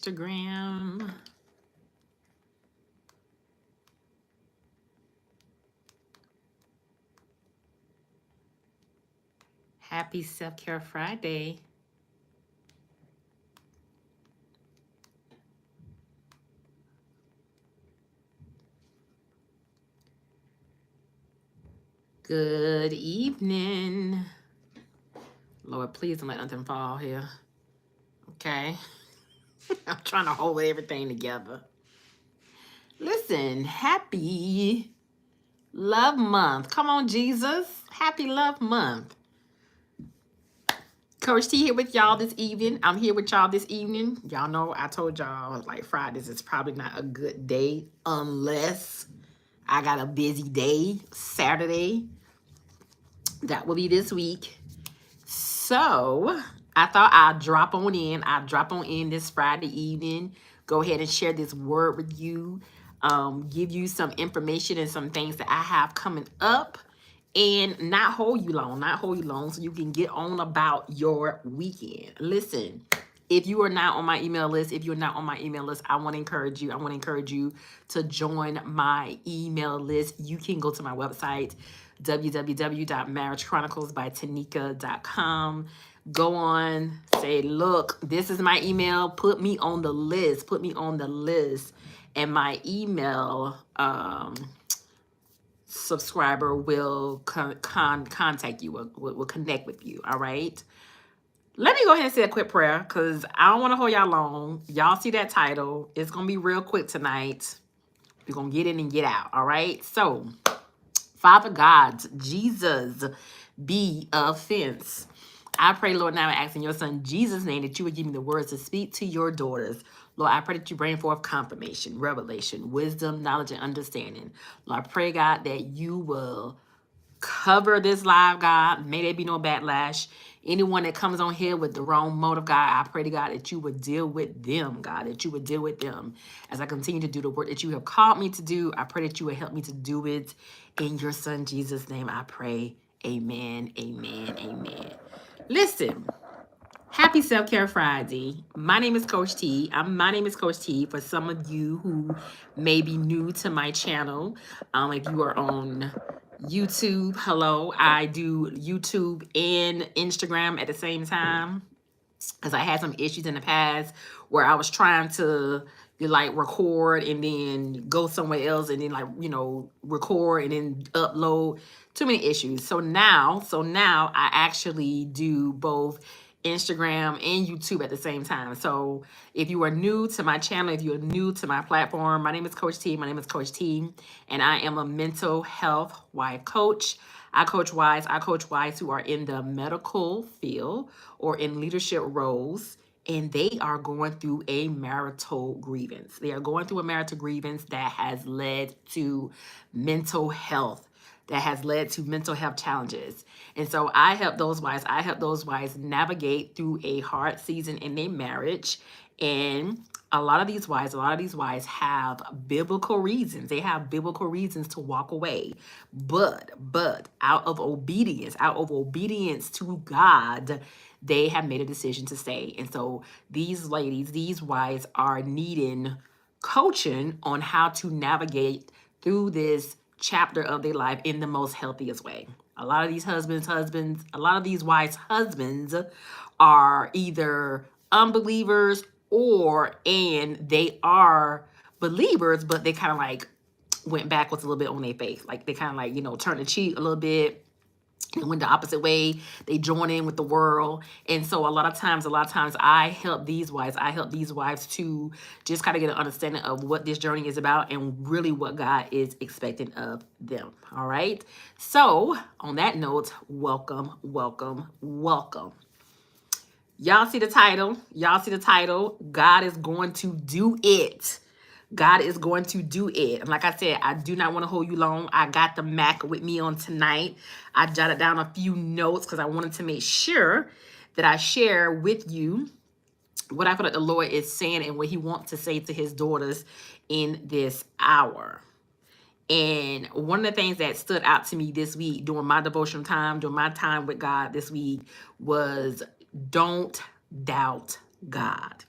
Instagram. Happy Self-Care Friday. Good evening. Lord, please don't let nothing fall here. Okay. I'm trying to hold everything together. Listen, happy Love Month. Come on, Jesus. Happy Love Month. Coach T here with y'all this evening. I'm here with y'all this evening. Y'all know I told y'all like Fridays is probably not a good day unless I got a busy day. Saturday. That will be this week. So I thought I'd drop on in. I'll drop on in this Friday evening. Go ahead and share this word with you. Give you some information and some things that I have coming up. And not hold you long, so you can get on about your weekend. Listen, if you are not on my email list, I want to encourage you to join my email list. You can go to my website, www.marriagechroniclesbytanika.com. Go on, say, look, this is my email. Put me on the list. And my email subscriber will contact you, will connect with you. All right. Let me go ahead and say a quick prayer because I don't want to hold y'all long. Y'all see that title. It's going to be real quick tonight. We're going to get in and get out. All right. So, Father God, Jesus, be offense. I pray, Lord, now I ask in your son Jesus' name that you would give me the words to speak to your daughters. Lord, I pray that you bring forth confirmation, revelation, wisdom, knowledge, and understanding. Lord, I pray, God, that you will cover this live, God. May there be no backlash. Anyone that comes on here with the wrong motive, God, I pray to God that you would deal with them, God, that you would deal with them as I continue to do the work that you have called me to do. I pray that you would help me to do it. In your son, Jesus' name, I pray. Amen, amen, amen. Listen, happy Self-Care Friday. My name is Coach T. My name is Coach T for some of you who may be new to my channel. If you are on YouTube, hello. I do YouTube and Instagram at the same time because I had some issues in the past where I was trying to like record and then go somewhere else and then like, record and then upload. Too many issues. So now I actually do both Instagram and YouTube at the same time. So if you are new to my channel, if you're new to my platform, my name is Coach T. And I am a mental health wife coach. I coach wives who are in the medical field or in leadership roles, and they are going through a marital grievance. They are going through a marital grievance that has led to mental health, challenges. And so I help those wives navigate through a hard season in their marriage. And a lot of these wives have biblical reasons. They have biblical reasons to walk away. But out of obedience to God, they have made a decision to stay. And so these wives are needing coaching on how to navigate through this chapter of their life in the most healthiest way. A lot of these wives' husbands are either unbelievers and they are believers, but they kind of like went backwards a little bit on their faith. Like they kind of like, turned the cheek a little bit and went the opposite way. They join in with the world. And so a lot of times I help these wives to just kind of get an understanding of what this journey is about and really what God is expecting of them. All right. So on that note, welcome. Y'all see the title? God is going to do it. God is going to do it. And like I said, I do not want to hold you long. I got the Mac with me on tonight. I jotted down a few notes because I wanted to make sure that I share with you what I feel like the Lord is saying and what he wants to say to his daughters in this hour. And one of the things that stood out to me this week during my devotional time, during my time with God this week, was don't doubt God.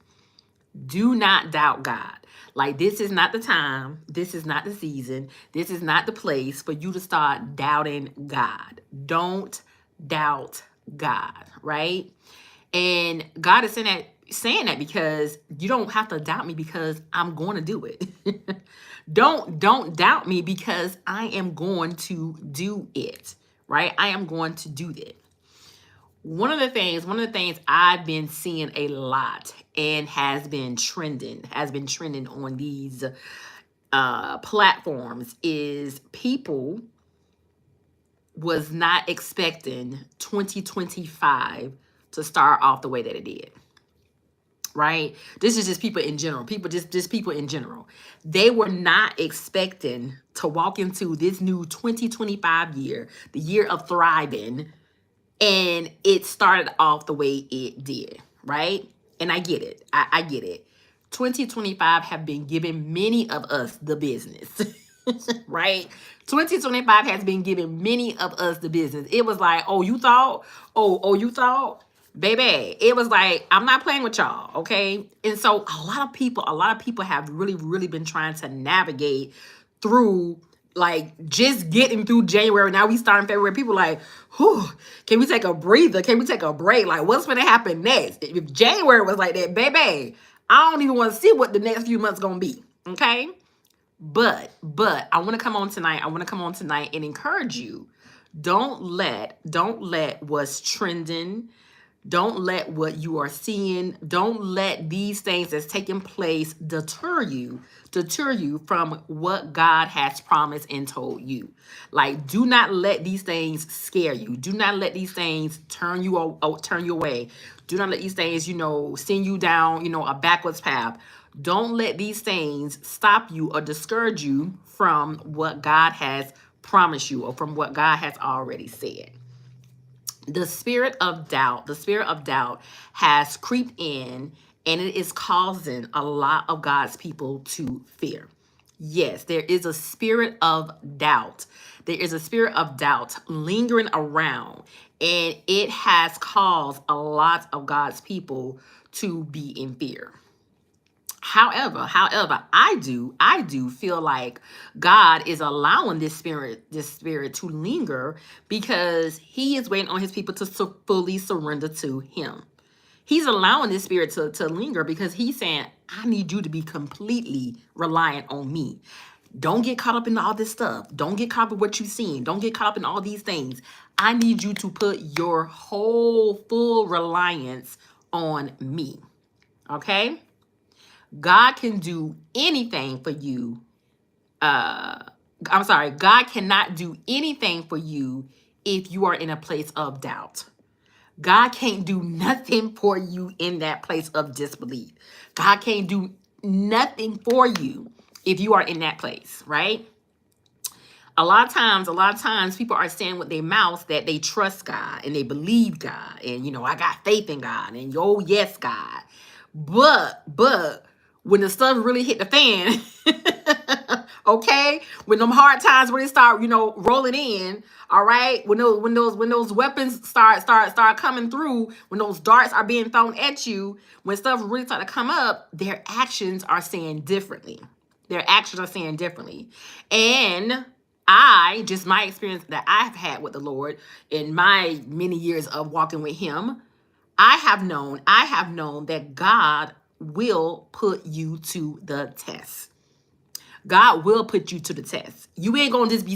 Do not doubt God. Like, this is not the time. This is not the season. This is not the place for you to start doubting God. Don't doubt God, right? And God is saying that because you don't have to doubt me because I'm going to do it. Don't doubt me because I am going to do it, right? I am going to do that. One of the things I've been seeing a lot and has been trending on these platforms is people was not expecting 2025 to start off the way that it did. Right? This is just people in general. Just people in general. They were not expecting to walk into this new 2025 year, the year of thriving, and it started off the way it did, right? And I get it. I get it. 2025 have been giving many of us the business, right? 2025 has been giving many of us the business. It was like, oh, you thought? Oh, you thought? Baby, it was like, I'm not playing with y'all, okay? And so a lot of people have really, really been trying to navigate through, like, just getting through January. Now we start in February. People like, whew, can we take a breather? Can we take a break? Like, what's going to happen next? If January was like that, baby, I don't even want to see what the next few months going to be, okay? But I want to come on tonight. And encourage you. Don't let what's trending, don't let what you are seeing, don't let these things that's taking place deter you from what God has promised and told you. Like, do not let these things scare you. Do not let these things turn you away. Do not let these things, send you down, a backwards path. Don't let these things stop you or discourage you from what God has promised you or from what God has already said. The spirit of doubt has creeped in, and it is causing a lot of God's people to fear. Yes, there is a spirit of doubt. There is a spirit of doubt lingering around, and it has caused a lot of God's people to be in fear. However, I do feel like God is allowing this spirit to linger because he is waiting on his people to fully surrender to him. He's allowing this spirit to linger because he's saying, I need you to be completely reliant on me. Don't get caught up in all this stuff. Don't get caught up in what you've seen. Don't get caught up in all these things. I need you to put your whole full reliance on me. Okay? God can do anything for you. God cannot do anything for you if you are in a place of doubt. God can't do nothing for you in that place of disbelief. God can't do nothing for you if you are in that place, right? A lot of times people are saying with their mouths that they trust God and they believe God and, I got faith in God and, oh, yes, God. But when the stuff really hit the fan, okay, when them hard times really start, rolling in, all right, when those weapons start coming through, when those darts are being thrown at you, when stuff really start to come up, their actions are saying differently. And my experience that I've had with the Lord in my many years of walking with him, I have known that God will put you to the test. God will put you to the test. You ain't gonna just be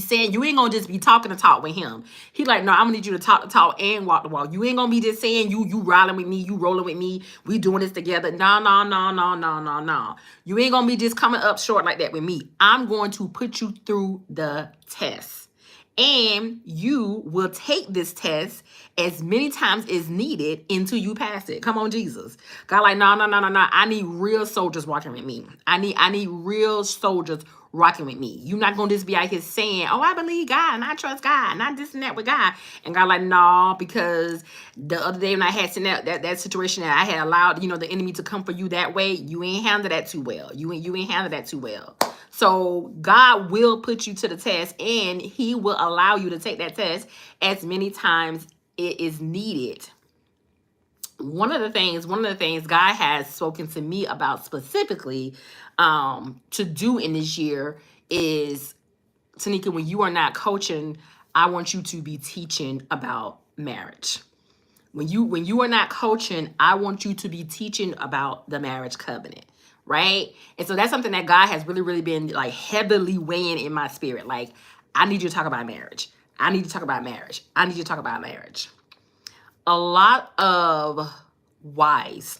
talking the talk with him. He like, no, I'm gonna need you to talk the talk and walk the walk. You ain't gonna be just saying you riding with me, you rolling with me, we doing this together. No. You ain't gonna be just coming up short like that with me. I'm going to put you through the test. And you will take this test as many times as needed until you pass it. Come on, Jesus. God like, no. I need real soldiers walking with me. I need real soldiers rocking with me. You're not going to just be out here saying, oh, I believe God and I trust God and I this and that with God. And God like, no, because the other day when I had seen that situation that I had allowed, the enemy to come for you that way, you ain't handled that too well. You ain't handled that too well. So God will put you to the test and he will allow you to take that test as many times it is needed. one of the things God has spoken to me about specifically to do in this year is, Tanika, when you are not coaching, I want you to be teaching about marriage. When you are not coaching, I want you to be teaching about the marriage covenant, right? And so that's something that God has really, really been like heavily weighing in my spirit. Like, I need you to talk about marriage. I need to talk about marriage. I need you to talk about marriage. A lot of wives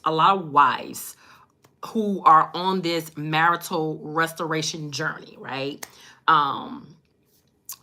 who are on this marital restoration journey, right? And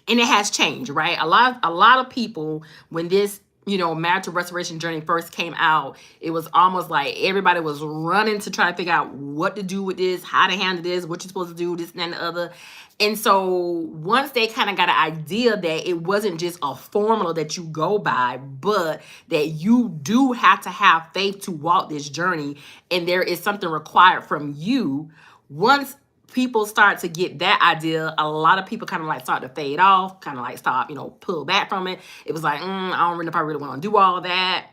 it has changed, right? A lot of people, when this, marital restoration journey first came out, it was almost like everybody was running to try to figure out what to do with this, how to handle this, what you're supposed to do, this and the other. And so once they kind of got an idea that it wasn't just a formula that you go by, but that you do have to have faith to walk this journey, and there is something required from you. Once people start to get that idea, a lot of people kind of like start to fade off, kind of like stop, pull back from it. It was like, I don't really know if I really want to do all of that.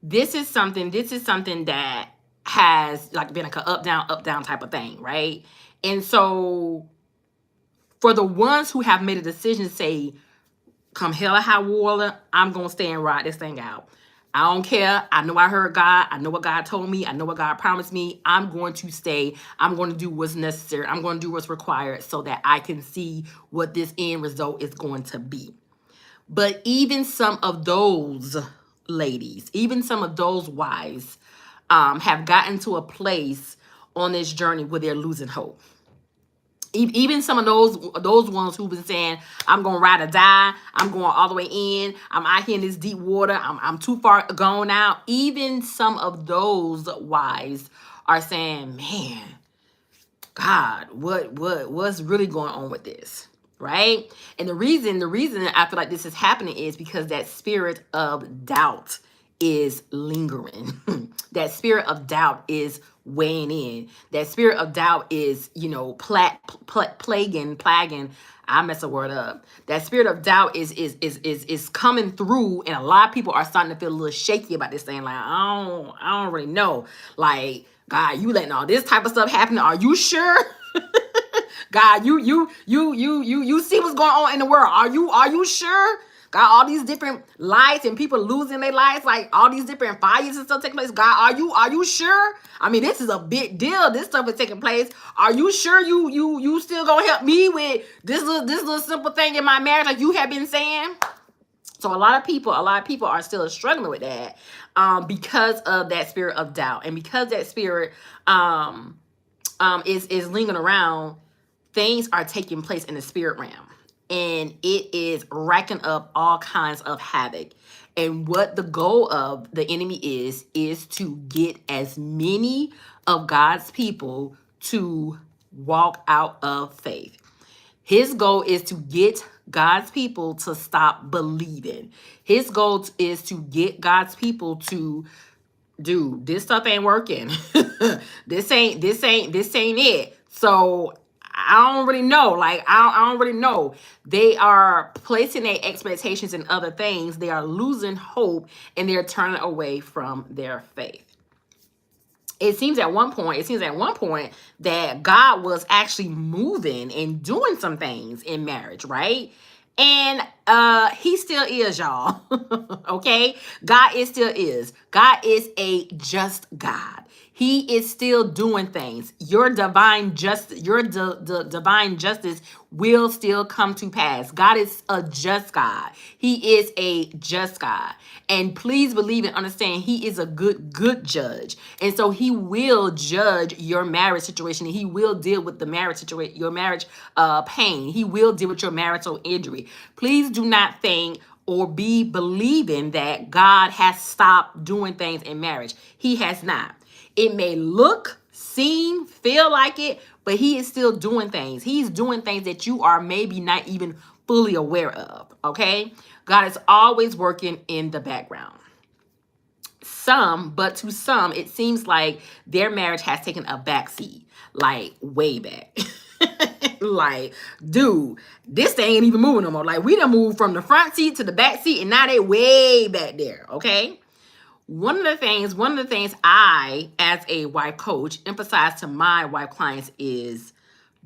This is something that has like been like an up down type of thing, right? And so for the ones who have made a decision to say, come hell or high water, I'm gonna stay and ride this thing out. I don't care. I know I heard God. I know what God told me. I know what God promised me. I'm going to stay. I'm going to do what's necessary. I'm going to do what's required so that I can see what this end result is going to be. But even some of those ladies, even some of those wives have gotten to a place on this journey where they're losing hope. Even some of those ones who've been saying, I'm gonna ride or die, I'm going all the way in, I'm out here in this deep water, I'm too far gone out. Even some of those wives are saying, man, God, what's really going on with this? Right? And the reason I feel like this is happening is because that spirit of doubt is lingering. That spirit of doubt is weighing in. That spirit of doubt is, plaguing. I mess a word up. That spirit of doubt is coming through, and a lot of people are starting to feel a little shaky about this thing. Like, I don't really know. Like, God, you letting all this type of stuff happen? Are you sure? God, you see what's going on in the world. Are you sure? God, all these different lights and people losing their lives, like all these different fires and stuff taking place. God, are you sure? I mean, this is a big deal. This stuff is taking place. Are you sure you still gonna help me with this little simple thing in my marriage, like you have been saying? So a lot of people are still struggling with that because of that spirit of doubt, and because that spirit is lingering around. Things are taking place in the spirit realm, and it is racking up all kinds of havoc. And what the goal of the enemy is to get as many of God's people to walk out of faith. His goal is to get God's people to stop believing. His goal is to get God's people to, dude, this stuff ain't working. This ain't it. So I don't really know. Like, I don't really know. They are placing their expectations in other things. They are losing hope, and they're turning away from their faith. It seems at one point that God was actually moving and doing some things in marriage, right? And he still is, y'all. Okay? God still is. God is a just God. He is still doing things. Your divine justice will still come to pass. God is a just God. He is a just God. And please believe and understand, he is a good judge. And so he will judge your marriage situation. And he will deal with the marriage situation, your marriage pain. He will deal with your marital injury. Please do not think or be believing that God has stopped doing things in marriage. He has not. It may look, seem, feel like it, but he is still doing things. He's doing things that you are maybe not even fully aware of, okay? God is always working in the background. But to some, it seems like their marriage has taken a backseat, like way back. Like, dude, this thing ain't even moving no more. Like, we done moved from the front seat to the back seat, and now they way back there, okay? One of the things I, as a wife coach, emphasize to my wife clients is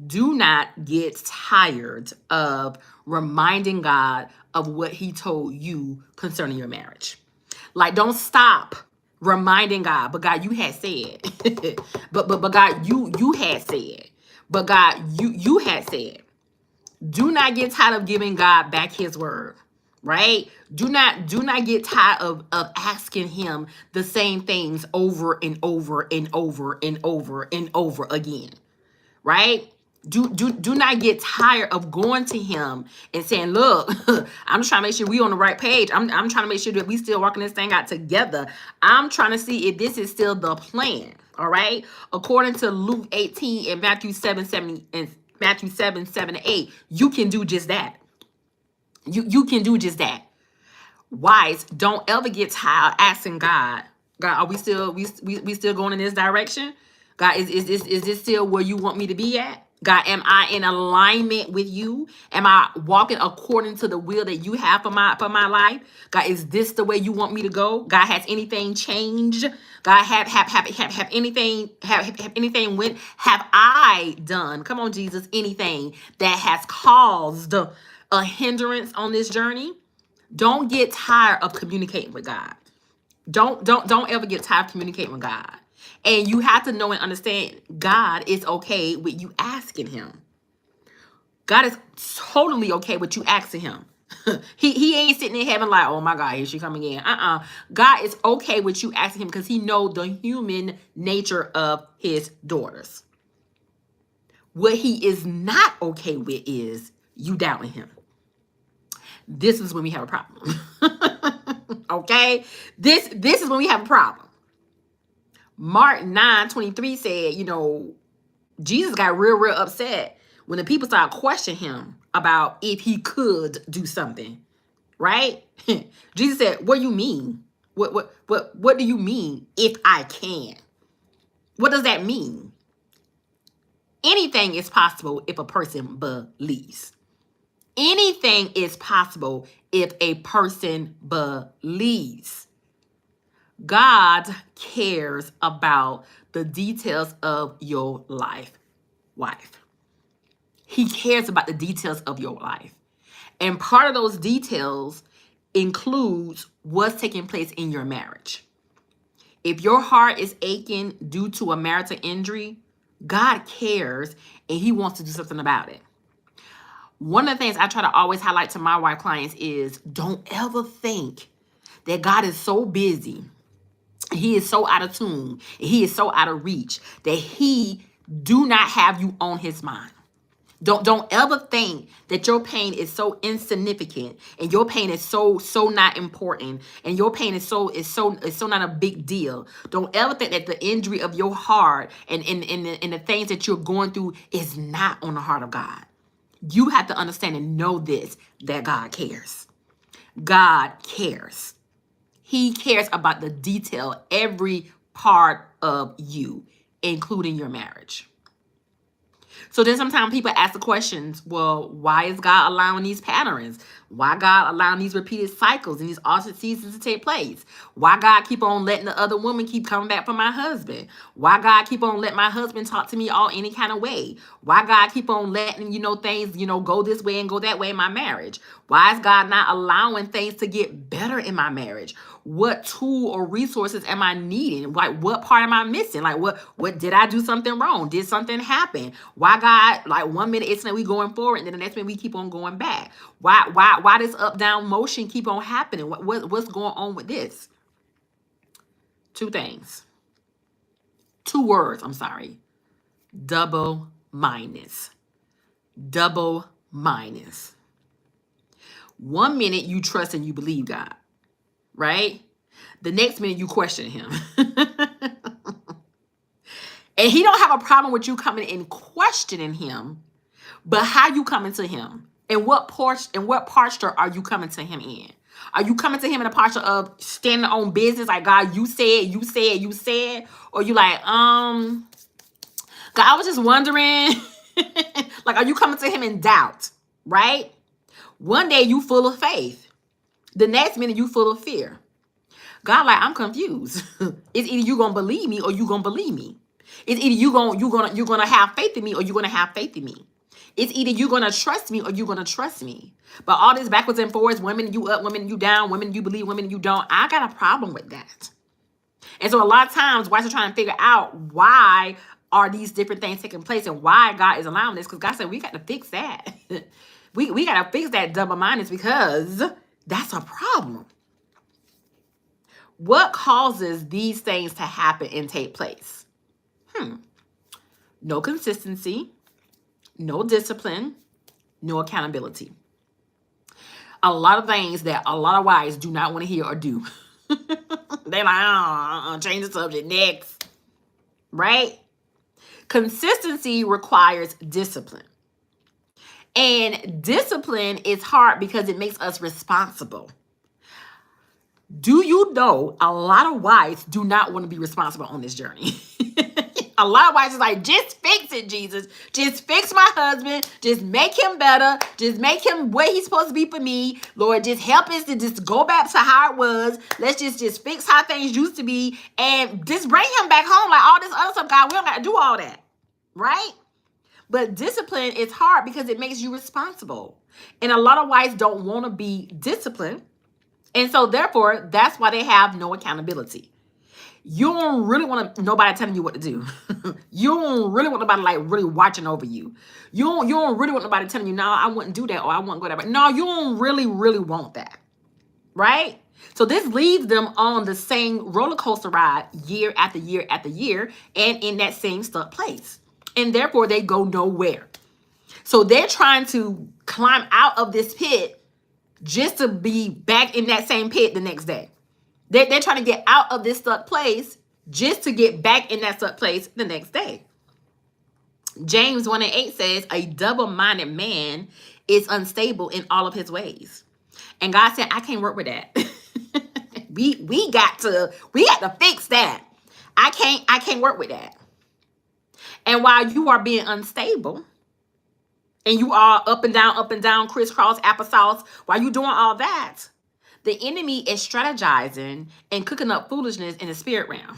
do not get tired of reminding God of what he told you concerning your marriage. Like, don't stop reminding God, but God, you had said. but God, you had said. But God, you had said. Do not get tired of giving God back his word. Right? Do not get tired of asking him the same things over and over and over and over and over again. Right? Do not get tired of going to him and saying, look, I'm just trying to make sure we on the right page. I'm trying to make sure that we still working this thing out together. I'm trying to see if this is still the plan. All right. According to Luke 18 and Matthew 7:7 and Matthew 7:7-8, you can do just that. You can do just that. Wives, don't ever get tired asking God, God, are we still going in this direction? God, is this still where you want me to be at? God, am I in alignment with you? Am I walking according to the will that you have for my life? God, is this the way you want me to go? God, has anything changed? God, have anything went? Have I done? Come on, Jesus, anything that has caused a hindrance on this journey? Don't get tired of communicating with God. Don't ever get tired of communicating with God. And you have to know and understand God is okay with you asking him. God is totally okay with you asking him. he ain't sitting in heaven like, oh my God, here she coming in. God is okay with you asking him because he knows the human nature of his daughters. What he is not okay with is you doubting him. This is when we have a problem. Okay? This is when we have a problem. Mark 9:23 said, Jesus got real upset when the people started questioning him about if he could do something. Right? Jesus said, what do you mean? What do you mean if I can? What does that mean? Anything is possible if a person believes. Anything is possible if a person believes. God cares about the details of your life, wife. He cares about the details of your life. And part of those details includes what's taking place in your marriage. If your heart is aching due to a marital injury, God cares and he wants to do something about it. One of the things I try to always highlight to my wife clients is don't ever think that God is so busy, he is so out of tune, and he is so out of reach that he do not have you on his mind. Don't ever think that your pain is so insignificant and your pain is so not important and your pain is so not a big deal. Don't ever think that the injury of your heart and the things that you're going through is not on the heart of God. You have to understand and know this, that God cares. God cares. He cares about the detail, every part of you, including your marriage. So then sometimes people ask the questions, well, why is God allowing these patterns? Why God allowing these repeated cycles and these alternate seasons to take place? Why God keep on letting the other woman keep coming back for my husband? Why God keep on letting my husband talk to me all any kind of way? Why God keep on letting, things, go this way and go that way in my marriage? Why is God not allowing things to get better in my marriage? What tool or resources am I needing? Like, what part am I missing? Like, what did I do something wrong? Did something happen? Why God, like 1 minute it's like we going forward and then the next minute we keep on going back? Why this up down motion keep on happening? What's going on with this? Two things. 2 words, I'm sorry. Double minus. Double minus. 1 minute you trust and you believe God, right? The next minute you question him. And he don't have a problem with you coming and questioning him, but how you coming to him? And what posture are you coming to him in? Are you coming to him in a posture of standing on business, like, God, you said, or you like, God, I was just wondering. Like, are you coming to him in doubt, right? One day you full of faith. The next minute you full of fear. God, like, I'm confused. It's either you gonna believe me or you gonna believe me. It's either you're gonna have faith in me or you're gonna have faith in me. It's either you're gonna trust me or you're gonna trust me. But all this backwards and forwards, women you up, women you down, women you believe, women you don't. I got a problem with that. And so a lot of times, wives are trying to figure out why are these different things taking place and why God is allowing this. Because God said we got to fix that. we got to fix that double-mindedness because that's a problem. What causes these things to happen and take place? No consistency, no discipline, no accountability. A lot of things that a lot of wives do not want to hear or do. They're like, change the subject, next. Right? Consistency requires discipline. And discipline is hard because it makes us responsible. Do you know a lot of wives do not want to be responsible on this journey? A lot of wives is like, just fix it, Jesus. Just fix my husband. Just make him better. Just make him what he's supposed to be for me. Lord, just help us to just go back to how it was. Let's just fix how things used to be and just bring him back home. Like all this other stuff, God, we don't got to do all that. Right? But discipline is hard because it makes you responsible. And a lot of wives don't want to be disciplined. And so therefore, that's why they have no accountability. You don't really want nobody telling you what to do. You don't really want nobody like really watching over you. You don't really want nobody telling you, no, I wouldn't do that or I wouldn't go that way. No, you don't really want that. Right? So this leaves them on the same roller coaster ride year after year after year and in that same stuck place. And therefore they go nowhere. So they're trying to climb out of this pit just to be back in that same pit the next day. They're trying to get out of this stuck place just to get back in that stuck place the next day. James 1:8 says, a double-minded man is unstable in all of his ways. And God said, I can't work with that. we got to fix that. I can't work with that. And while you are being unstable, and you are up and down, crisscross, applesauce, while you doing all that, the enemy is strategizing and cooking up foolishness in the spirit realm.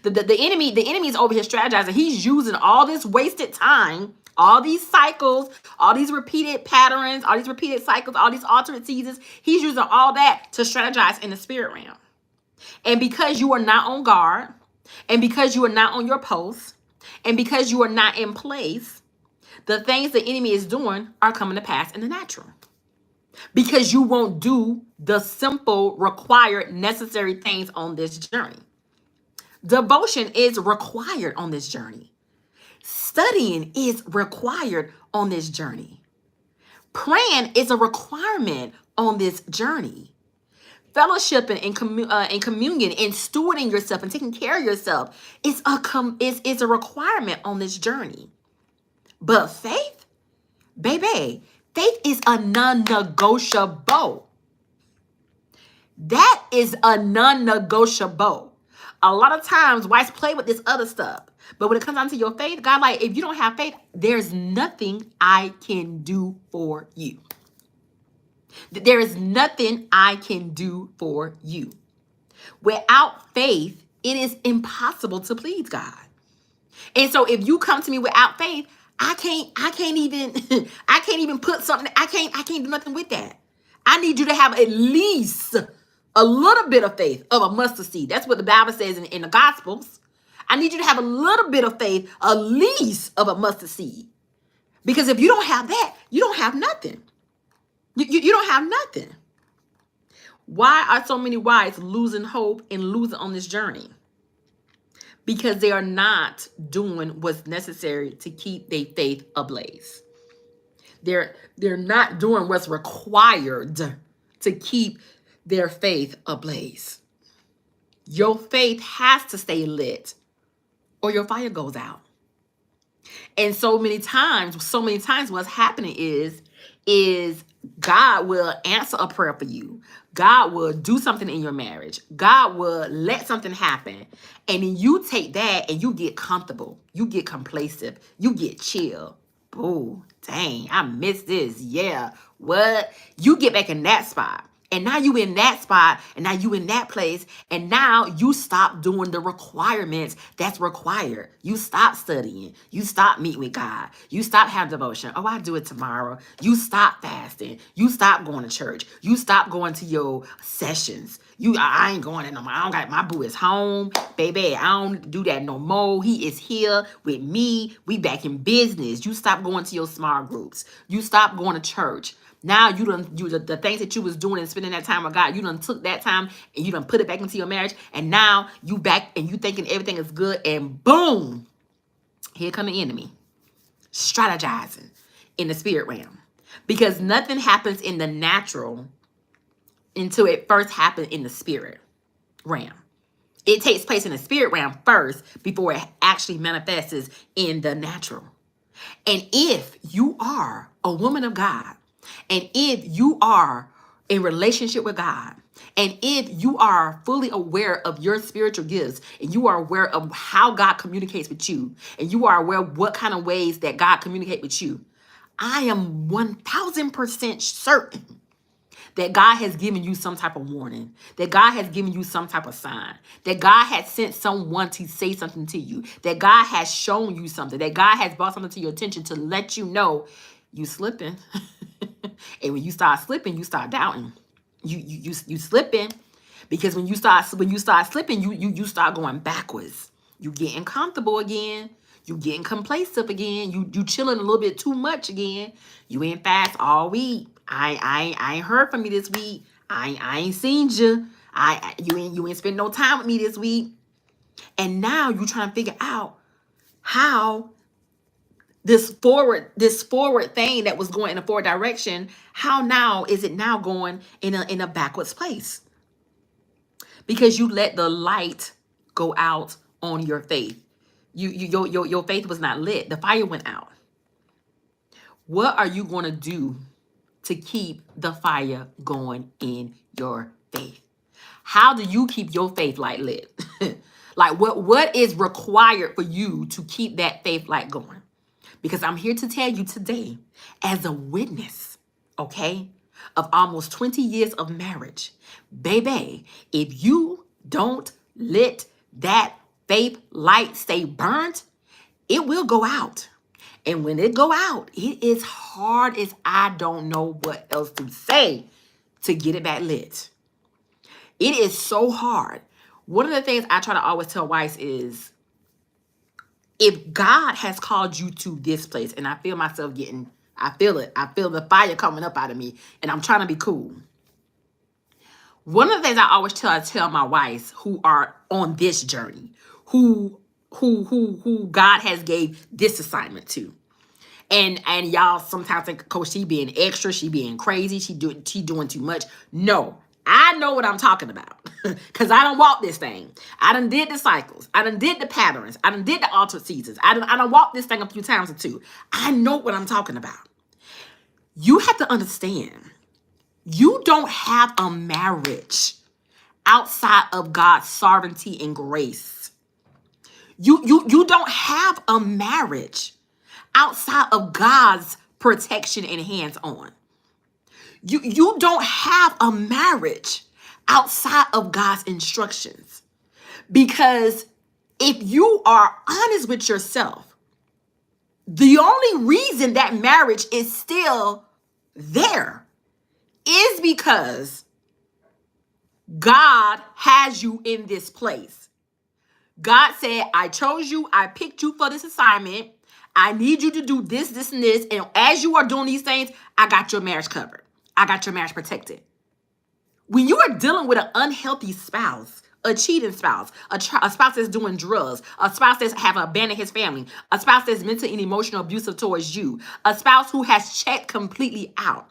the enemy is over here strategizing. He's using all this wasted time, all these cycles, all these repeated patterns, all these repeated cycles, all these alternate seasons. He's using all that to strategize in the spirit realm. And because you are not on guard, and because you are not on your post, and because you are not in place, the things the enemy is doing are coming to pass in the natural. Because you won't do the simple, required, necessary things on this journey. Devotion is required on this journey. Studying is required on this journey. Praying is a requirement on this journey. Fellowshipping and communion and stewarding yourself and taking care of yourself is a requirement on this journey. But faith, baby, faith is a non-negotiable. That is a non-negotiable. A lot of times, wives play with this other stuff. But when it comes down to your faith, God, like, if you don't have faith, there's nothing I can do for you. There is nothing I can do for you. Without faith, it is impossible to please God. And so if you come to me without faith, I can't even put something, I can't do nothing with that. I need you to have at least a little bit of faith of a mustard seed. That's what the Bible says in the Gospels. I need you to have a little bit of faith, at least of a mustard seed. Because if you don't have that, you don't have nothing. You don't have nothing. Why are so many wives losing hope and losing on this journey? Because they are not doing what's necessary to keep their faith ablaze. They're not doing what's required to keep their faith ablaze. Your faith has to stay lit or your fire goes out. And so many times what's happening is God will answer a prayer for you. God will do something in your marriage. God will let something happen. And then you take that and you get comfortable. You get complacent. You get chill. Oh, dang, I missed this. Yeah. What? You get back in that spot. And now you in that spot, and now you in that place, and now you stop doing the requirements that's required. You stop studying. You stop meeting with God. You stop having devotion. Oh, I'll do it tomorrow. You stop fasting. You stop going to church. You stop going to your sessions. I ain't going in no more. I don't got, my boo is home. Baby, I don't do that no more. He is here with me. We back in business. You stop going to your small groups. You stop going to church. Now the things that you was doing and spending that time with God, you done took that time and you done put it back into your marriage, and now you back and you thinking everything is good, and boom, here come the enemy strategizing in the spirit realm, because nothing happens in the natural until it first happened in the spirit realm. It takes place in the spirit realm first before it actually manifests in the natural. And if you are a woman of God, and if you are in relationship with God, and if you are fully aware of your spiritual gifts, and you are aware of how God communicates with you, and you are aware of what kind of ways that God communicates with you, I am 1000% certain that God has given you some type of warning, that God has given you some type of sign, that God has sent someone to say something to you, that God has shown you something, that God has brought something to your attention to let you know you slipping. And when you start slipping, you start doubting. You slipping, because when you start slipping, you start going backwards. You getting comfortable again. You getting complacent again. You chilling a little bit too much again. You ain't fast all week. I ain't heard from me this week. I ain't seen you. You ain't spend no time with me this week. And now you trying to figure out how this forward thing that was going in a forward direction, how now is it now going in a backwards place? Because you let the light go out on your faith. Your faith was not lit. The fire went out. What are you going to do to keep the fire going in your faith? How do you keep your faith light lit? Like what is required for you to keep that faith light going? Because I'm here to tell you today, as a witness, okay, of almost 20 years of marriage, baby, if you don't let that faith light stay burnt, it will go out. And when it go out, it is hard as I don't know what else to say to get it back lit. It is so hard. One of the things I try to always tell wives is, if God has called you to this place, and I feel myself I feel it. I feel the fire coming up out of me, and I'm trying to be cool. One of the things I always tell my wives who are on this journey, who God has gave this assignment to. And y'all sometimes think, Coach, she being extra, she being crazy, she doing too much. No, I know what I'm talking about, because I done walked this thing. I done did the cycles. I done did the patterns. I done did the altered seasons. I done walked this thing a few times or two. I know what I'm talking about. You have to understand, you don't have a marriage outside of God's sovereignty and grace. You don't have a marriage outside of God's protection and hands on. You don't have a marriage outside of God's instructions. Because if you are honest with yourself, the only reason that marriage is still there is because God has you in this place. God said, I chose you, I picked you for this assignment. I need you to do this, this, and this. And as you are doing these things, I got your marriage covered. I got your marriage protected. When you are dealing with an unhealthy spouse, a cheating spouse, a spouse that's doing drugs, a spouse that's have abandoned his family, a spouse that's mentally and emotional abusive towards you, a spouse who has checked completely out.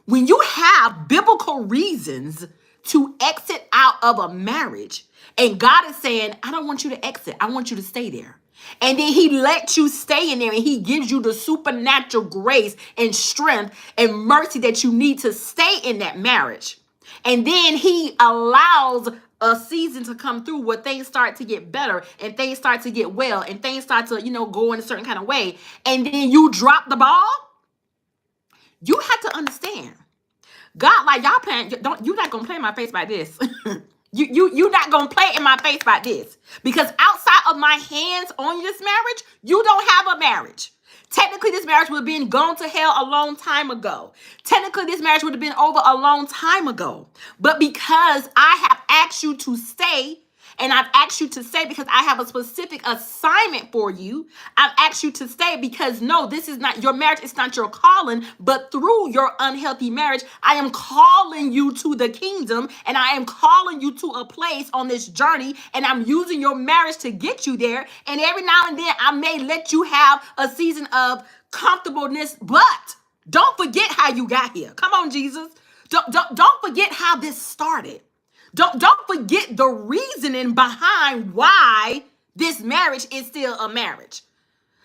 When you have biblical reasons to exit out of a marriage, and God is saying, I don't want you to exit. I want you to stay there. And then he lets you stay in there, and he gives you the supernatural grace and strength and mercy that you need to stay in that marriage. And then he allows a season to come through where things start to get better and things start to get well and things start to, go in a certain kind of way. And then you drop the ball. You have to understand, God, like, y'all playing, you're not gonna play in my face like this. You're not gonna play in my face like this. Because outside of my hands on this marriage, you don't have a marriage. Technically, this marriage would have been gone to hell a long time ago. Technically, this marriage would have been over a long time ago. But because I have asked you to stay, and I've asked you to stay because I have a specific assignment for you. I've asked you to stay because no, this is not your marriage. It's not your calling, but through your unhealthy marriage, I am calling you to the kingdom, and I am calling you to a place on this journey, and I'm using your marriage to get you there. And every now and then I may let you have a season of comfortableness, but don't forget how you got here. Come on, Jesus. Don't forget how this started. Don't forget the reasoning behind why this marriage is still a marriage.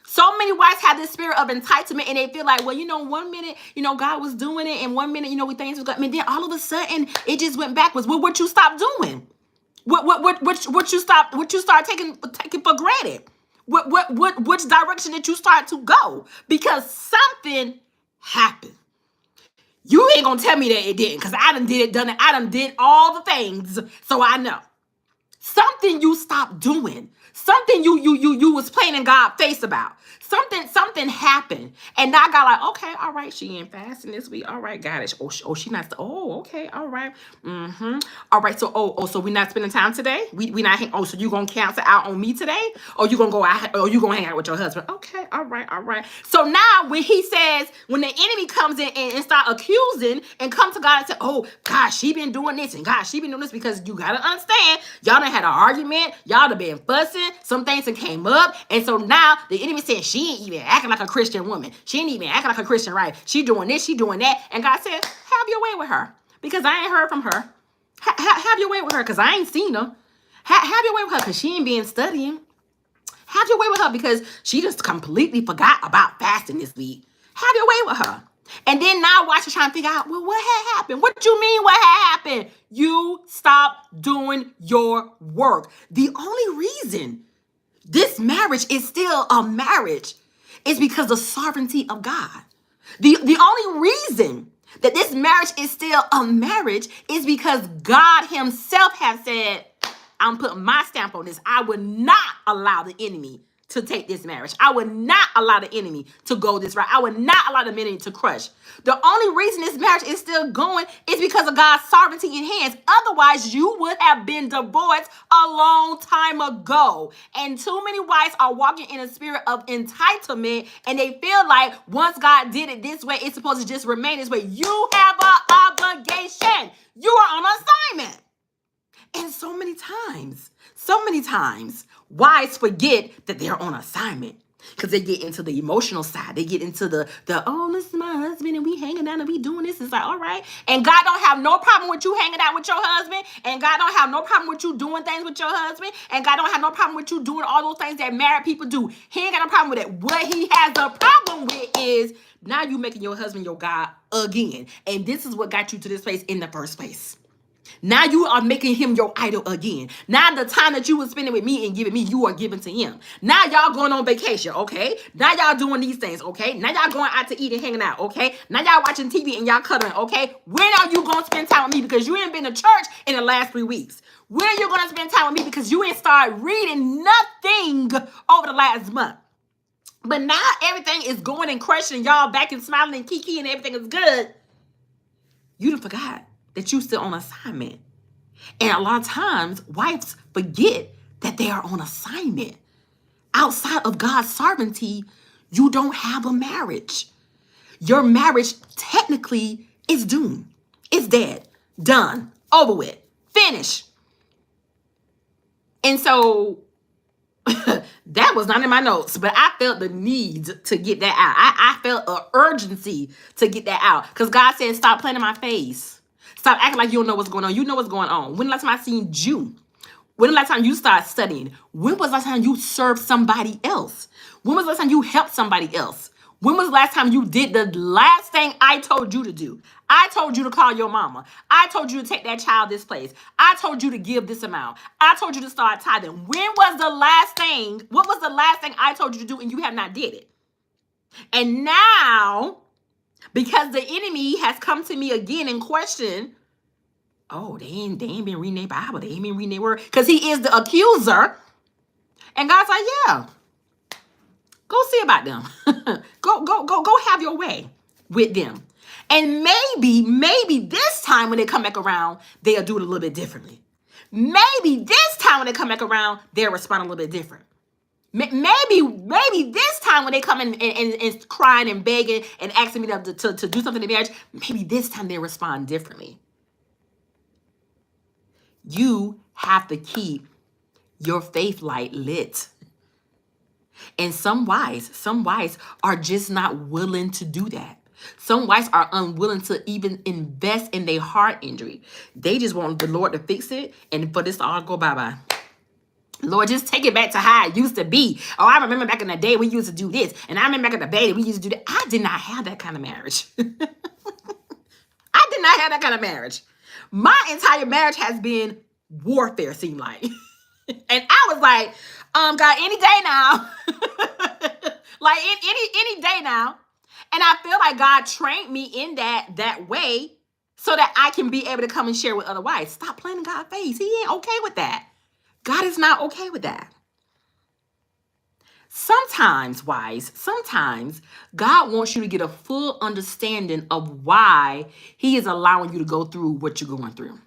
So many wives have this spirit of entitlement, and they feel like, well, 1 minute, God was doing it, and 1 minute, we things was going, and then all of a sudden it just went backwards. Well, what you stopped doing? What you start taking for granted? Which direction did you start to go? Because something happened. You ain't gonna tell me that it didn't, because I done did all the things, so I know. Something you stopped doing. Something you was playing in God's face about. Something happened. And now God like, okay, all right, she ain't fasting this week. All right, got it. She not. Oh, okay, all right. All right, so so we not spending time today? We not so you gonna cancel out on me today? Or you gonna go out, or you gonna hang out with your husband? Okay, all right. So now when the enemy comes in and start accusing and come to God and say, oh, God, she been doing this, and God, she been doing this, because you gotta understand, y'all done had an argument, y'all done been fussing, some things that came up, and so now the enemy saying she ain't even acting like a Christian woman. She ain't even acting like a Christian, right? She doing this, she doing that. And God said, have your way with her, because I ain't heard from her. Have your way with her, because I ain't seen her. Have your way with her, because she ain't been studying. Have your way with her, because she just completely forgot about fasting this week. Have your way with her. And then now watch her trying to figure out, well, what had happened? What you mean what had happened? You stopped doing your work. The only reason this marriage is still a marriage is because the sovereignty of God. The only reason that this marriage is still a marriage is because God himself has said, I'm putting my stamp on this. I would not allow the enemy to take this marriage. I would not allow the enemy to go this route. I would not allow the enemy to crush. The only reason this marriage is still going is because of God's sovereignty in hands. Otherwise, you would have been divorced a long time ago. And too many wives are walking in a spirit of entitlement, and they feel like once God did it this way, it's supposed to just remain this way. You have an obligation. You are on assignment. And so many times, wives forget that they're on assignment, because they get into the emotional side. They get into the oh, this is my husband, and we hanging out, and we doing this. It's like, all right. And God don't have no problem with you hanging out with your husband. And God don't have no problem with you doing things with your husband. And God don't have no problem with you doing all those things that married people do. He ain't got no problem with it. What he has a problem with is now you making your husband your God again. And this is what got you to this place in the first place. Now you are making him your idol again. Now the time that you were spending with me and giving me, you are giving to him. Now y'all going on vacation, okay? Now y'all doing these things, okay? Now y'all going out to eat and hanging out, okay? Now y'all watching TV and y'all cuddling, okay? When are you going to spend time with me? Because you ain't been to church in the last 3 weeks. When are you going to spend time with me? Because you ain't started reading nothing over the last month. But now everything is going and crushing, y'all back and smiling and kiki and everything is good. You done forgot that you still on assignment. And a lot of times, wives forget that they are on assignment. Outside of God's sovereignty, you don't have a marriage. Your marriage technically is doomed. It's dead, done, over with, finished. And so that was not in my notes, but I felt the need to get that out. I felt an urgency to get that out, because God said, stop playing in my face. Stop acting like you don't know what's going on. You know what's going on. When the last time I seen you? When the last time you started studying? When was the last time you served somebody else? When was the last time you helped somebody else? When was the last time you did the last thing I told you to do? I told you to call your mama. I told you to take that child this place. I told you to give this amount. I told you to start tithing. When was the last thing? What was the last thing I told you to do and you have not did it? And now, because the enemy has come to me again and questioned, oh, they ain't been reading their Bible. They ain't been reading their word. Because he is the accuser. And God's like, yeah, go see about them. go have your way with them. And maybe this time when they come back around, they'll do it a little bit differently. Maybe this time when they come back around, they'll respond a little bit different. Maybe this time when they come in and crying and begging and asking me to do something in marriage, maybe this time they respond differently. You have to keep your faith light lit. And some wives are just not willing to do that. Some wives are unwilling to even invest in their heart injury. They just want the Lord to fix it and for this to all go bye-bye. Lord, just take it back to how it used to be. Oh, I remember back in the day we used to do this. And I remember back in the day we used to do that. I did not have that kind of marriage. I did not have that kind of marriage. My entire marriage has been warfare, seemed like. And I was like, God, any day now. Like any day now. And I feel like God trained me in that way so that I can be able to come and share with other wives. Stop playing in God's face. He ain't okay with that. God is not okay with that. Sometimes, wives, God wants you to get a full understanding of why he is allowing you to go through what you're going through.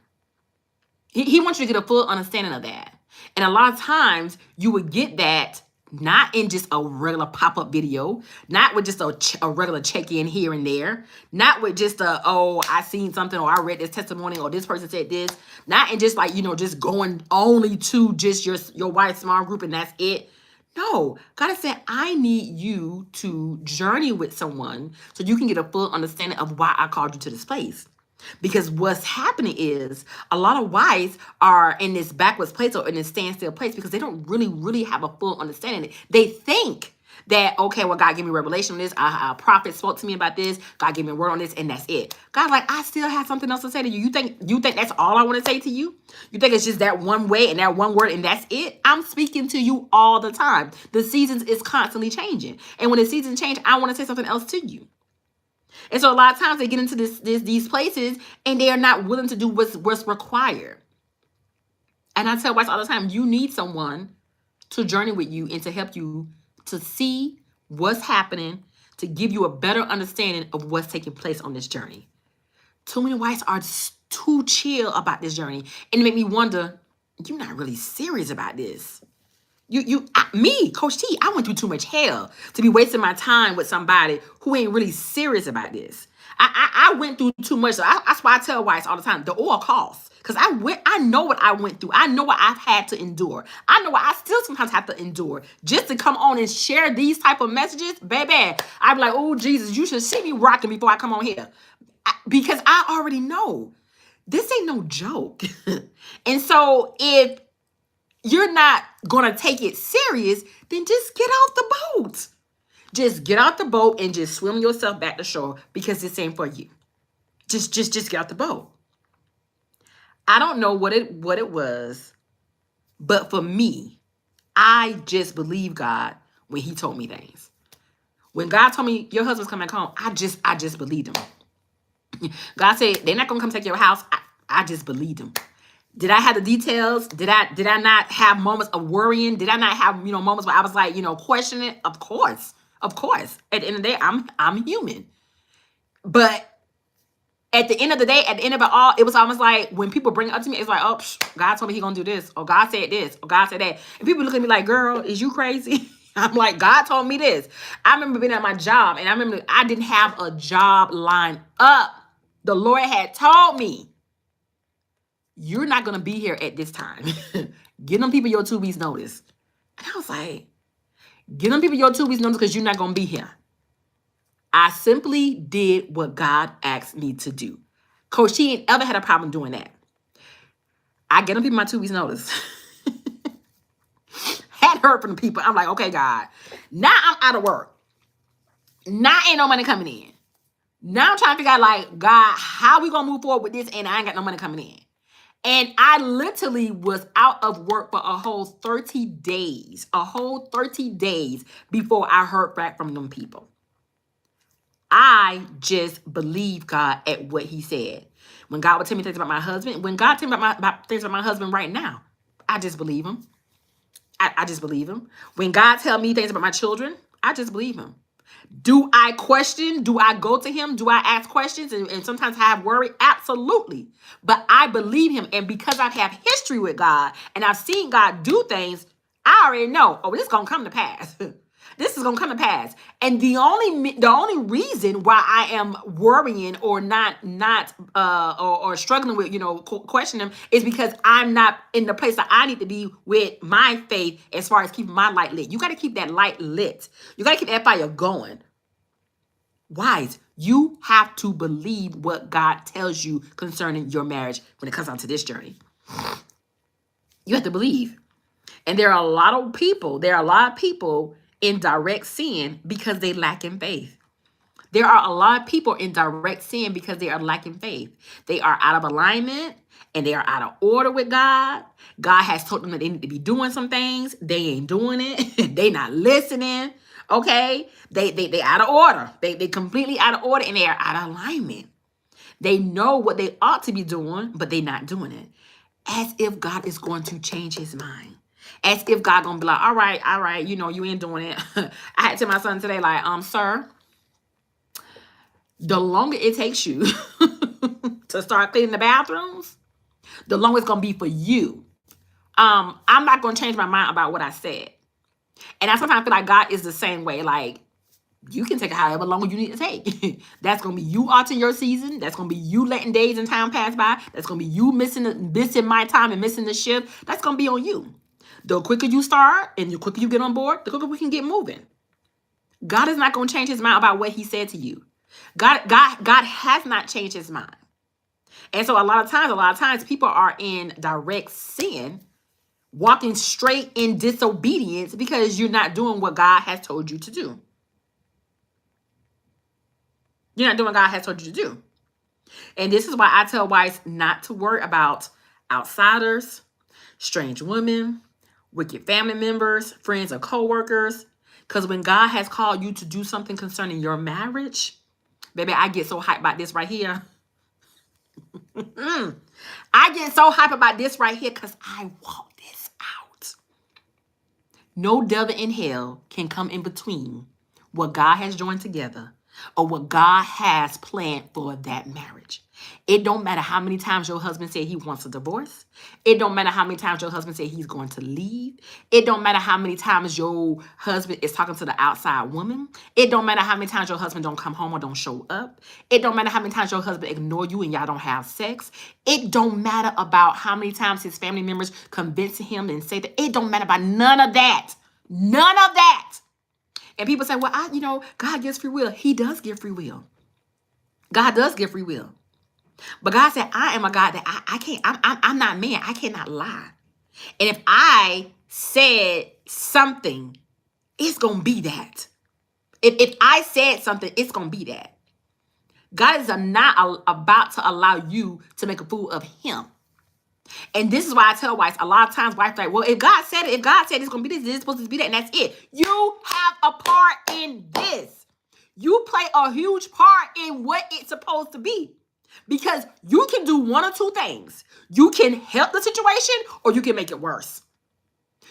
He wants you to get a full understanding of that. And a lot of times you would get that not in just a regular pop-up video, not with just a regular check-in here and there, not with just I seen something or I read this testimony or this person said this, not in just like, just going only to just your wife's small group and that's it. No, God is saying, I need you to journey with someone so you can get a full understanding of why I called you to this place. Because what's happening is a lot of wives are in this backwards place or in this standstill place because they don't really have a full understanding. They think that, okay, well, God gave me revelation on this. A prophet spoke to me about this. God gave me a word on this, and that's it. God's like, I still have something else to say to you. You think that's all I want to say to you? You think it's just that one way and that one word and that's it? I'm speaking to you all the time. The seasons is constantly changing. And when the seasons change, I want to say something else to you. And so a lot of times they get into these places and they are not willing to do what's required. And I tell wives all the time, you need someone to journey with you and to help you to see what's happening, to give you a better understanding of what's taking place on this journey. Too many wives are too chill about this journey. And it make me wonder, you're not really serious about this. Me, Coach T, I went through too much hell to be wasting my time with somebody who ain't really serious about this. I went through too much. So that's why I tell wives all the time, the oil costs. Because I know what I went through. I know what I've had to endure. I know what I still sometimes have to endure just to come on and share these type of messages. Baby, I'd be like, oh, Jesus, you should see me rocking before I come on here. Because I already know this ain't no joke. And so if you're not going to take it serious, then just get out the boat. Just get out the boat and just swim yourself back to shore because this ain't for you. Just get out the boat. I don't know what it was, but for me, I just believe God when he told me things. When God told me your husband's coming home, I just believed him. God said they're not going to come take your house. I just believed him. Did I have the details? Did I not have moments of worrying? Did I not have, moments where I was like, questioning? Of course. At the end of the day, I'm human. But at the end of the day, at the end of it all, it was almost like when people bring it up to me, it's like, oh, God told me he gonna do this, or God said this, or God said that. And people look at me like, girl, is you crazy? I'm like, God told me this. I remember being at my job, and I remember I didn't have a job lined up. The Lord had told me, you're not going to be here at this time. Give them people your 2 weeks notice. And I was like, give them people your 2 weeks notice because you're not going to be here. I simply did what God asked me to do. Coach, she ain't ever had a problem doing that. I get them people my 2 weeks notice. Had heard from the people. I'm like, okay, God. Now I'm out of work. Now ain't no money coming in. Now I'm trying to figure out, like, God, how we going to move forward with this and I ain't got no money coming in. And I literally was out of work for a whole 30 days. A whole 30 days before I heard back from them people. I just believe God at what he said. When God would tell me things about my husband, when God tell me about things about my husband right now, I just believe him. I just believe him. When God tell me things about my children, I just believe him. Do I question? Do I go to him? Do I ask questions and sometimes have worry? Absolutely. But I believe him. And because I have history with God and I've seen God do things, I already know, oh, this is going to come to pass. This is going to come to pass. And the only reason why I am worrying or or struggling with, questioning him is because I'm not in the place that I need to be with my faith as far as keeping my light lit. You got to keep that light lit. You got to keep that fire going. Wives, you have to believe what God tells you concerning your marriage when it comes down to this journey. You have to believe. And there are a lot of people in direct sin because they lack in faith. There are a lot of people in direct sin because they are lacking faith. They are out of alignment and they are out of order with God. God has told them that they need to be doing some things. They ain't doing it. They not listening. Okay? They out of order. They completely out of order and they are out of alignment. They know what they ought to be doing, but they not doing it. As if God is going to change his mind. As if God gonna be like, all right, you ain't doing it. I had to tell my son today, like, sir, the longer it takes you to start cleaning the bathrooms, the longer it's gonna be for you. I'm not gonna change my mind about what I said. And I sometimes feel like God is the same way. Like, you can take it however long you need to take. That's gonna be you altering your season. That's gonna be you letting days and time pass by. That's gonna be you missing my time and missing the shift. That's gonna be on you. The quicker you start and the quicker you get on board, the quicker we can get moving. God is not gonna change his mind about what he said to you. God has not changed his mind. And so a lot of times people are in direct sin, walking straight in disobedience because you're not doing what God has told you to do. You're not doing what God has told you to do. And this is why I tell wives not to worry about outsiders, strange women, wicked family members, friends or co-workers. Because when God has called you to do something concerning your marriage, baby, I get so hyped about this right here. I get so hyped about this right here because I walk this out. No devil in hell can come in between what God has joined together or what God has planned for that marriage. It don't matter how many times your husband said he wants a divorce. It don't matter how many times your husband said he's going to leave. It don't matter how many times your husband is talking to the outside woman. It don't matter how many times your husband don't come home or don't show up. It don't matter how many times your husband ignore you and y'all don't have sex. It don't matter about how many times his family members convince him and say that. It don't matter about none of that. None of that. And people say, well, God gives free will. He does give free will. God does give free will. But God said, I am a God that I can't, I'm not man. I cannot lie. And if I said something, it's going to be that. If I said something, it's going to be that. God is not about to allow you to make a fool of him. And this is why I tell wives, a lot of times wives are like, well, if God said it's going to be this, it's supposed to be that, and that's it. You have a part in this. You play a huge part in what it's supposed to be. Because you can do one or two things. You can help the situation or you can make it worse.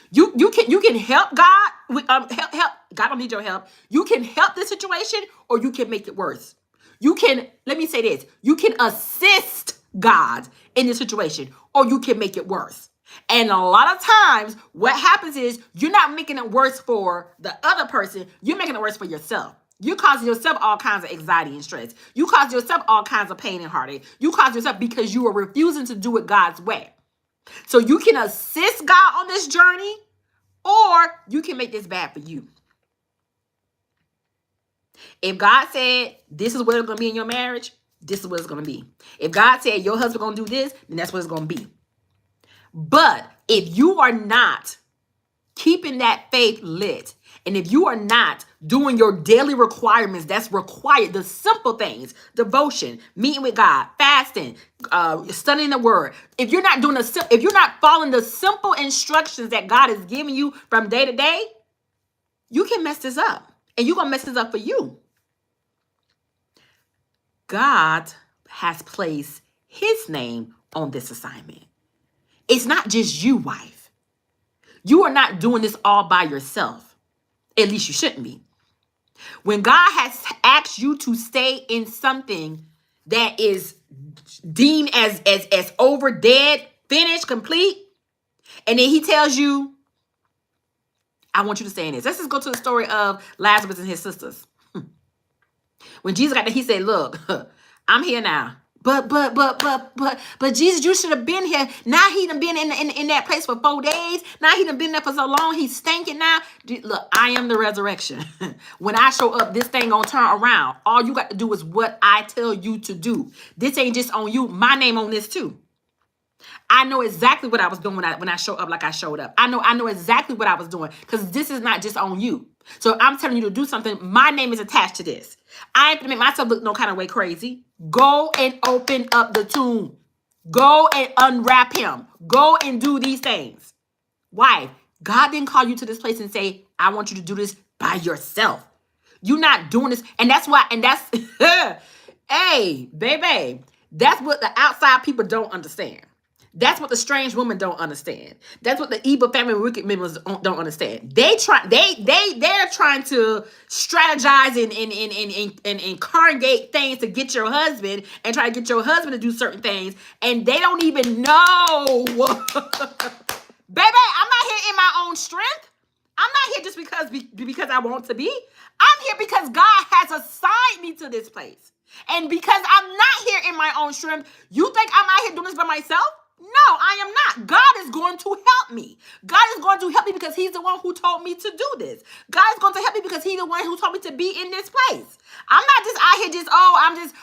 You can help God. Help. God don't need your help. You can help the situation or you can make it worse. Let me say this. You can assist God in the situation or you can make it worse. And a lot of times what happens is you're not making it worse for the other person. You're making it worse for yourself. You causing yourself all kinds of anxiety and stress. You cause yourself all kinds of pain and heartache. You cause yourself because you are refusing to do it God's way. So you can assist God on this journey or you can make this bad for you. If God said, this is what it's going to be in your marriage, this is what it's going to be. If God said your husband going to do this, then that's what it's going to be. But if you are not keeping that faith lit, and if you are not doing your daily requirements that's required, the simple things, devotion, meeting with God, fasting, studying the word, if you're not following the simple instructions that God is giving you from day to day, you can mess this up. And you're going to mess this up for you. God has placed his name on this assignment. It's not just you, wife. You are not doing this all by yourself. At least you shouldn't be. When God has asked you to stay in something that is deemed as over, dead, finished, complete, and then he tells you, I want you to stay in this. Let's just go to the story of Lazarus and his sisters. When Jesus got there, he said, look, I'm here now. But Jesus, you should have been here. Now he done been in that place for 4 days. Now he done been there for so long. He's stinking now. Look, I am the resurrection. When I show up, this thing gonna turn around. All you got to do is what I tell you to do. This ain't just on you. My name on this too. I know exactly what I was doing when I show up like I showed up. I know exactly what I was doing because this is not just on you. So if I'm telling you to do something, my name is attached to this. I ain't gonna make myself look no kind of way crazy. Go and open up the tomb. Go and unwrap him. Go and do these things. Why? God didn't call you to this place and say, I want you to do this by yourself. You're not doing this. And that's why, and that's, hey, baby, that's what the outside people don't understand. That's what the strange women don't understand. That's what the evil family wicked members don't understand. They're trying to strategize and incarnate things to get your husband and try to get your husband to do certain things, and they don't even know. Baby, I'm not here in my own strength. I'm not here just because I want to be. I'm here because God has assigned me to this place. And because I'm not here in my own strength, you think I'm out here doing this by myself? No, I am not. God is going to help me. God is going to help me because he's the one who told me to do this. God is going to help me because he's the one who told me to be in this place. I'm not just out here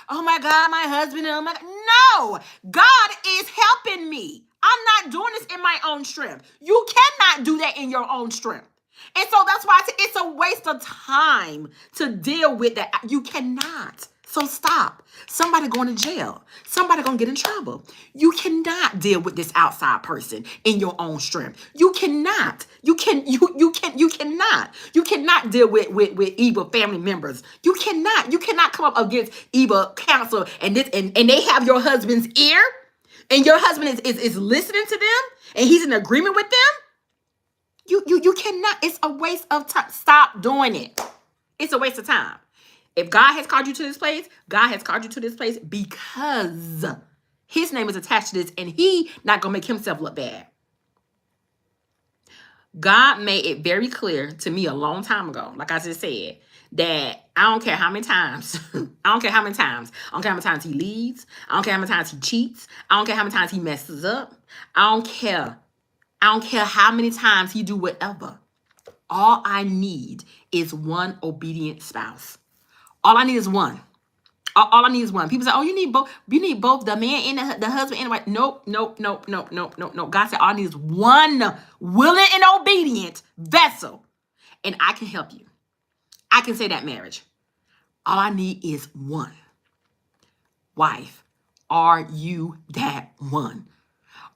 oh my God, my husband, oh my God. No, God is helping me. I'm not doing this in my own strength. You cannot do that in your own strength. And so that's why it's a waste of time to deal with that. You cannot. So stop. Somebody going to jail. Somebody going to get in trouble. You cannot deal with this outside person in your own strength. You cannot. You cannot. You cannot deal with evil family members. You cannot come up against evil counsel and they have your husband's ear and your husband is listening to them and he's in agreement with them. You cannot. It's a waste of time. Stop doing it. It's a waste of time. If God has called you to this place, God has called you to this place because his name is attached to this and he not going to make himself look bad. God made it very clear to me a long time ago, like I just said, that I don't care how many times, I don't care how many times he leaves. I don't care how many times he cheats. I don't care how many times he messes up. I don't care how many times he do whatever. All I need is one obedient spouse. All I need is one. All I need is one. People say, oh, you need both. You need both the man and the husband and the wife. Nope. God said all I need is one willing and obedient vessel. And I can help you. I can say that marriage. All I need is one. Wife, are you that one?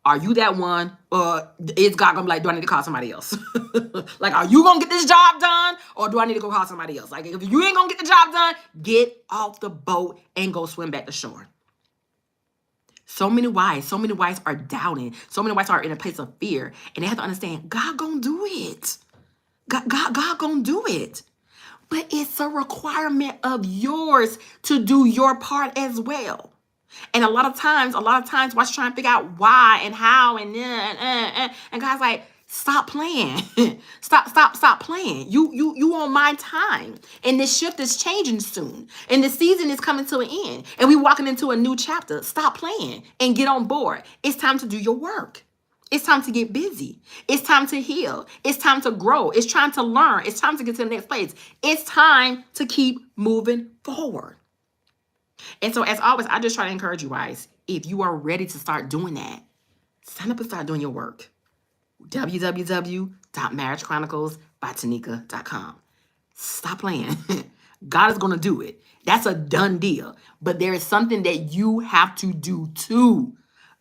Are you that one? Or is God gonna be like, do I need to call somebody else? Like, are you gonna get this job done? Or do I need to go call somebody else? Like, if you ain't gonna get the job done, get off the boat and go swim back to shore. So many wives are doubting. So many wives are in a place of fear. And they have to understand, God gonna do it. God gonna do it. But it's a requirement of yours to do your part as well. And a lot of times, wives trying to figure out why and how and God's like, stop playing. stop playing. You on my time. And this shift is changing soon. And the season is coming to an end. And we walking into a new chapter. Stop playing and get on board. It's time to do your work. It's time to get busy. It's time to heal. It's time to grow. It's time to learn. It's time to get to the next place. It's time to keep moving forward. And so as always, I just try to encourage you guys, if you are ready to start doing that, sign up and start doing your work. www.marriagechroniclesbytanika.com. Stop playing. God is going to do it. That's a done deal. But there is something that you have to do too.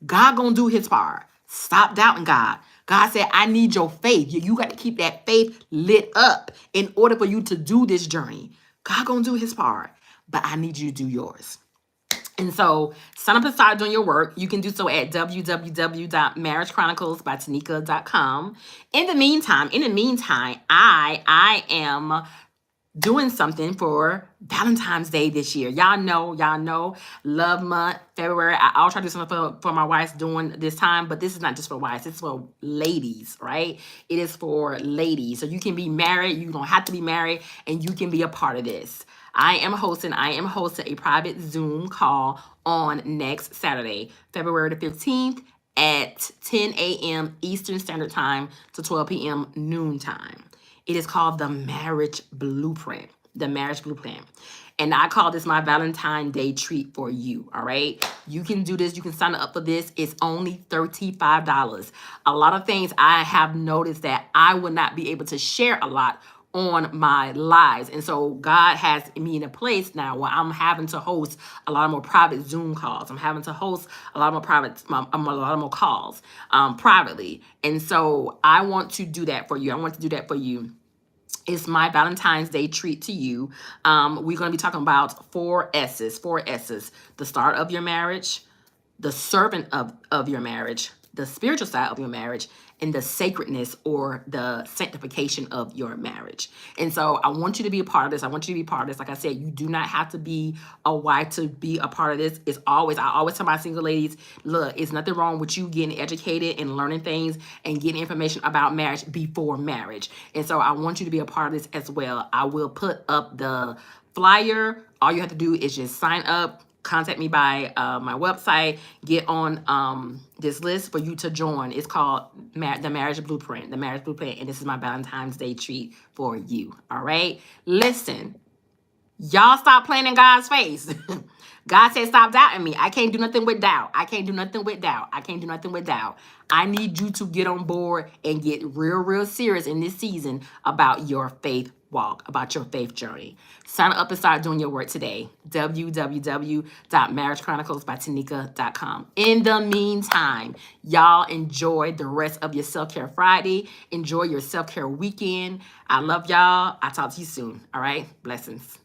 God going to do his part. Stop doubting God. God said, I need your faith. You got to keep that faith lit up in order for you to do this journey. God going to do his part. But I need you to do yours. And so sign up and start doing your work. You can do so at www.marriagechroniclesbytanika.com. In the meantime, I am doing something for Valentine's Day this year. Y'all know, love month, February. I'll try to do something for my wives during this time, but this is not just for wives, it's for ladies, right? It is for ladies. So you can be married, you don't have to be married, and you can be a part of this. I am hosting a private Zoom call on next Saturday, February the 15th at 10 a.m. Eastern Standard Time to 12 p.m. noon time. It is called the Marriage Blueprint. The Marriage Blueprint. And I call this my Valentine's Day treat for you. All right. You can do this. You can sign up for this. It's only $35. A lot of things I have noticed that I would not be able to share a lot on my lives. And so God has me in a place now where I'm having to host a lot more private Zoom calls. I'm having to host a lot more calls privately. And so I want to do that for you. It's my Valentine's Day treat to you. We're going to be talking about 4 S's. 4 S's. The start of your marriage, the servant of your marriage, the spiritual side of your marriage, and the sacredness or the sanctification of your marriage. And so I want you to be a part of this. Like I said, you do not have to be a wife to be a part of this. I always tell my single ladies, look, it's nothing wrong with you getting educated and learning things and getting information about marriage before marriage. And so I want you to be a part of this as well. I will put up the flyer. All you have to do is just sign up, contact me by my website, get on this list for you to join. It's called the Marriage Blueprint, and this is my Valentine's Day treat for you. All right? Listen, y'all stop playing in God's face. God said, stop doubting me. I can't do nothing with doubt. I need you to get on board and get real serious in this season about your faith walk, about your faith journey. Sign up and start doing your work today. www.marriagechroniclesbytanika.com. In the meantime, y'all enjoy the rest of your Self-Care Friday. Enjoy your self-care weekend. I love y'all. I'll talk to you soon. All right? Blessings.